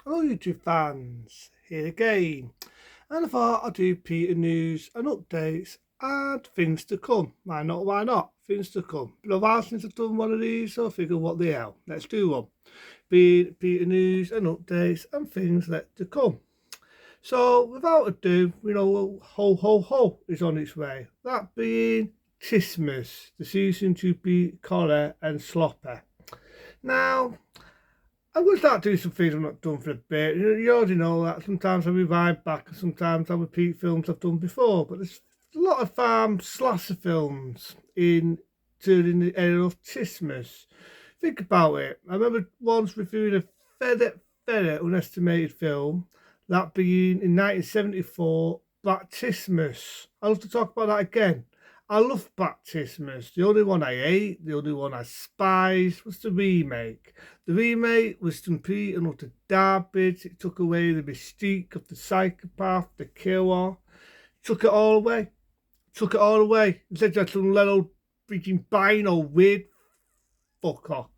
Hello YouTube fans, here again. And I thought I'd do Peter news and updates and things to come. Why not, why not? Things to come. Been a while since I've done one of these, so I figure what the hell. Let's do one. Peter news and updates and things that to come. So without ado, ho ho ho is on its way. That being Christmas, the season to be collar and slopper. Now, I'm going to start doing some things I've not done for a bit. You already know that. Sometimes I rewind back and sometimes I repeat films I've done before. But there's a lot of slasher films during the era of Christmas. Think about it. I remember once reviewing a very unestimated film, that being in 1974, Baptismus. I'll have to talk about that again. I love Baptismus. The only one I hate, the only one I despise was the remake. The remake was complete and utter garbage. It took away the mystique of the psychopath, the killer. Took it all away. Took it all away. Instead, you had some little freaking Bino weird fucker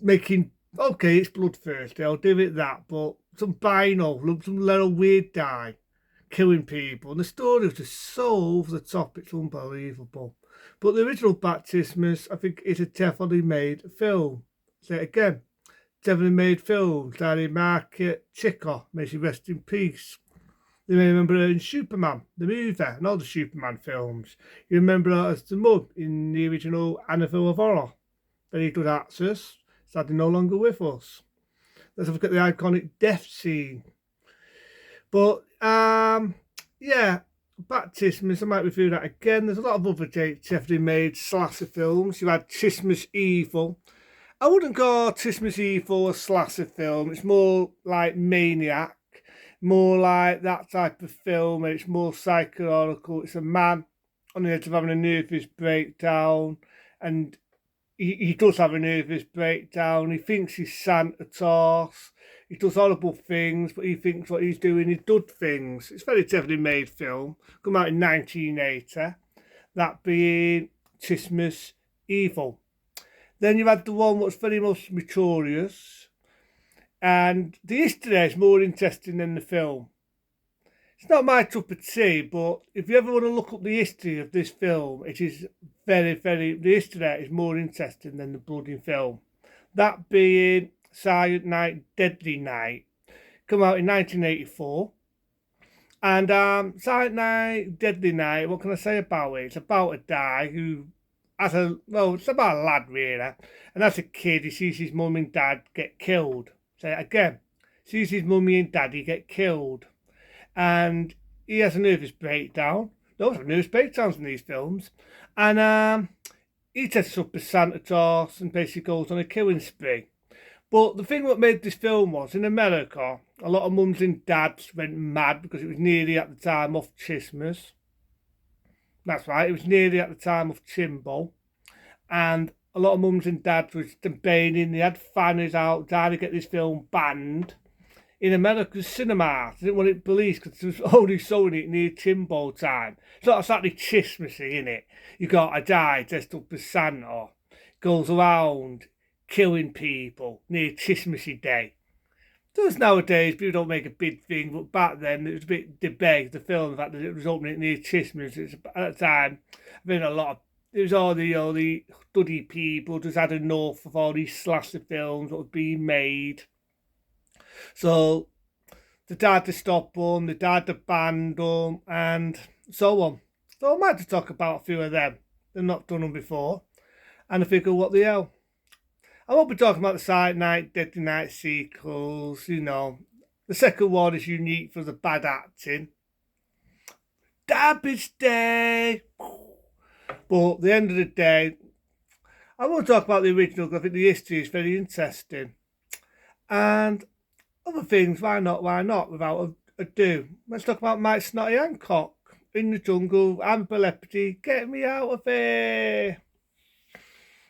making. Okay, it's bloodthirsty. I'll give it that, but some Bino, some little weird guy killing people. And the story was just so over the top, it's unbelievable. But the original Baptismus, I think, is a definitely made film. Say it again. Definitely made film starring Mark Chicker, may she rest in peace. You may remember her in Superman, the movie, and all the Superman films. You remember her as the mum in the original Annabelle of Horror. Very good actress, sadly no longer with us. Let's have a look at the iconic death scene. But yeah, Baptismus, I might review that again. There's a lot of other definitely made slasher films. You had Christmas Evil. I wouldn't call Christmas Evil a slasher film. It's more like Maniac, more like that type of film, and it's more psychological. It's a man on the edge of having a nervous breakdown, and he does have a nervous breakdown. He thinks he's Santa Claus. He does horrible things, but he thinks what he's doing is good things. It's a very cleverly made film. Come out in 1980. That being Christmas Evil. Then you had the one that's very much notorious. And the history is more interesting than the film. It's not my cup of tea, but if you ever want to look up the history of this film, it is the history is more interesting than the bloody film. That being Silent Night, Deadly Night, come out in 1984. And Silent Night, Deadly Night, what can I say about it? It's about a guy who it's about a lad really. And as a kid, he sees his mum and dad get killed. Say it again. Sees his mummy and daddy get killed. And he has a nervous breakdown. Those are nervous breakdowns in these films. And he sets up as Santa Claus and basically goes on a killing spree. But the thing that made this film was, in America, a lot of mums and dads went mad because it was nearly at the time of Christmas. That's right, it was nearly at the time of Chimbo. And a lot of mums and dads were debating, they had fanners out, trying to get this film banned in America's cinemas. They didn't want it released because it was only showing it near Chimbo time. It's not exactly Christmassy, innit? You got a guy dressed up as Santa, goes around killing people near Christmassy Day. Those nowadays, people don't make a big thing, but back then it was a bit debate, the film, the fact that it was opening near Christmas. At the time, I mean, it was all the study people just had enough of all these slasher films that were being made. So the dad to stop them, the dad to ban them, and so on. So I might just talk about a few of them. They've not done them before. And I figure, what the hell? I won't be talking about the Silent Night, Deadly Night sequels, The second one is unique for the bad acting. Garbage Day! But at the end of the day, I won't talk about the original because I think the history is very interesting. And other things, why not, without ado. Let's talk about Mike Snotty Hancock. In the jungle, I'm epilepsy, get me out of here.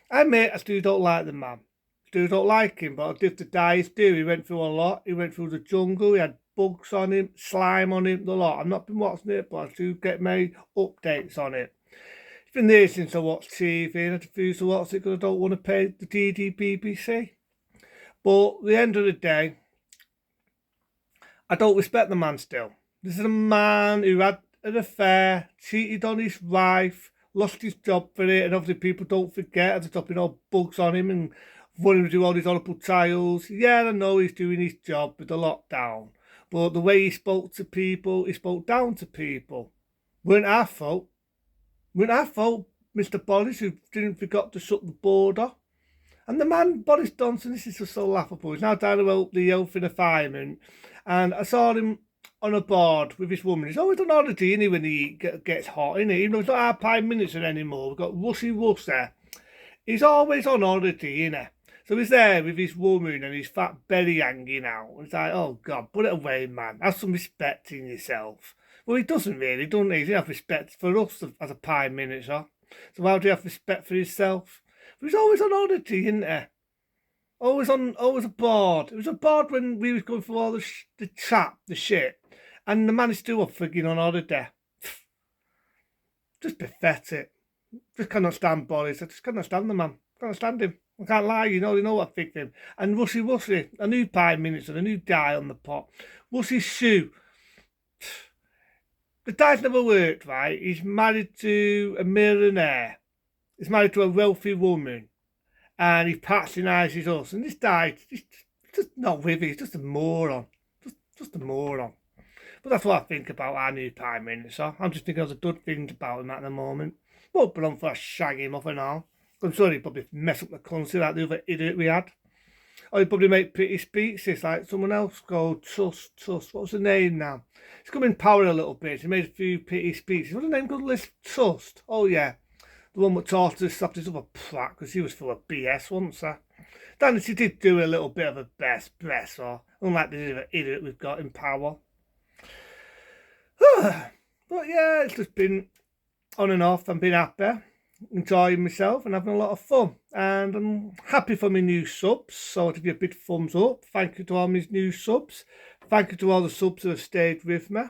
I admit, I still don't like the man. Still don't like him, but I'll give the dice due. He went through a lot. He went through the jungle, he had bugs on him, slime on him, the lot. I've not been watching it, but I do get my updates on it. It's been years since I watched TV and I refuse to watch it because I don't want to pay the DDBBC. But at the end of the day, I don't respect the man still. This is a man who had an affair, cheated on his wife, lost his job for it, and obviously people don't forget, as they're dropping all bugs on him and wanting to do all these horrible trials. Yeah, I know he's doing his job with the lockdown, but the way he spoke to people, he spoke down to people. Weren't our fault. Weren't our fault, Mr. Boris, who didn't forget to shut the border. And the man, Boris Johnson, this is just so laughable. He's now down about the health and environment. And I saw him on a board with this woman. He's always on holiday, isn't he, when he gets hot, isn't he? Even though it's not our Prime Minister anymore. We've got Rusty Russ there. He's always on holiday, isn't he? So he's there with his woman and his fat belly hanging out. It's like, oh, God, put it away, man. Have some respect in yourself. Well, he doesn't really, doesn't he? He doesn't have respect for us as a Prime Minister. So how do you have respect for himself? But he's always on holiday, isn't he? Always aboard. It was aboard when we was going through all the shit. And the man is still up frigging on holiday. Just pathetic. Just cannot stand Boris. I just cannot stand the man. Can't stand him. I can't lie, you know what I think of him. And Rusty, a new Prime Minister, a new guy on the pot. Rusty Sue. The guy's never worked, right? He's married to a millionaire. He's married to a wealthy woman. And he patronises us. And this guy, he's just not with it. He's just a moron. Just a moron. But that's what I think about our new Prime Minister. I'm just thinking of the good things about him at the moment. Won't be on for a shag him off and all. I'm sure he'd probably mess up the country like the other idiot we had. Or he'd probably make pretty speeches like someone else called Tusk. What's the name now? He's come in power a little bit. He made a few pretty speeches. What's the name called? Liz Tusk. Oh, yeah. The one that taught us stopped his other prat because he was full of BS once. Then she did do a little bit of a best or unlike the other idiot we've got in power. But yeah, it's just been on and off. I've been happy, enjoying myself and having a lot of fun. And I'm happy for my new subs. So I'll give you a big thumbs up. Thank you to all my new subs. Thank you to all the subs that have stayed with me.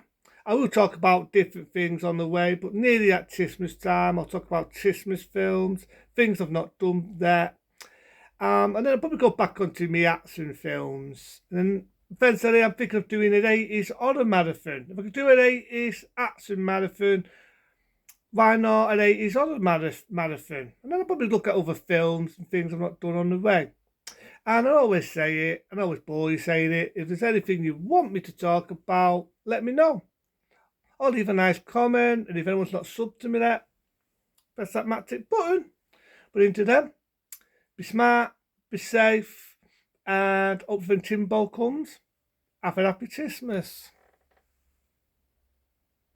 I will talk about different things on the way, but nearly at Christmas time, I'll talk about Christmas films, things I've not done there. And then I'll probably go back onto my action films. And then eventually I'm thinking of doing an 80s horror marathon. If I could do an 80s action marathon, why not an 80s horror marathon? And then I'll probably look at other films and things I've not done on the way. And I always say it, and I always bore you saying it, if there's anything you want me to talk about, let me know. Or leave a nice comment, and if anyone's not subbed to me yet, press that magic button. But into them, be smart, be safe, and hope when Timbo comes, have a happy Christmas.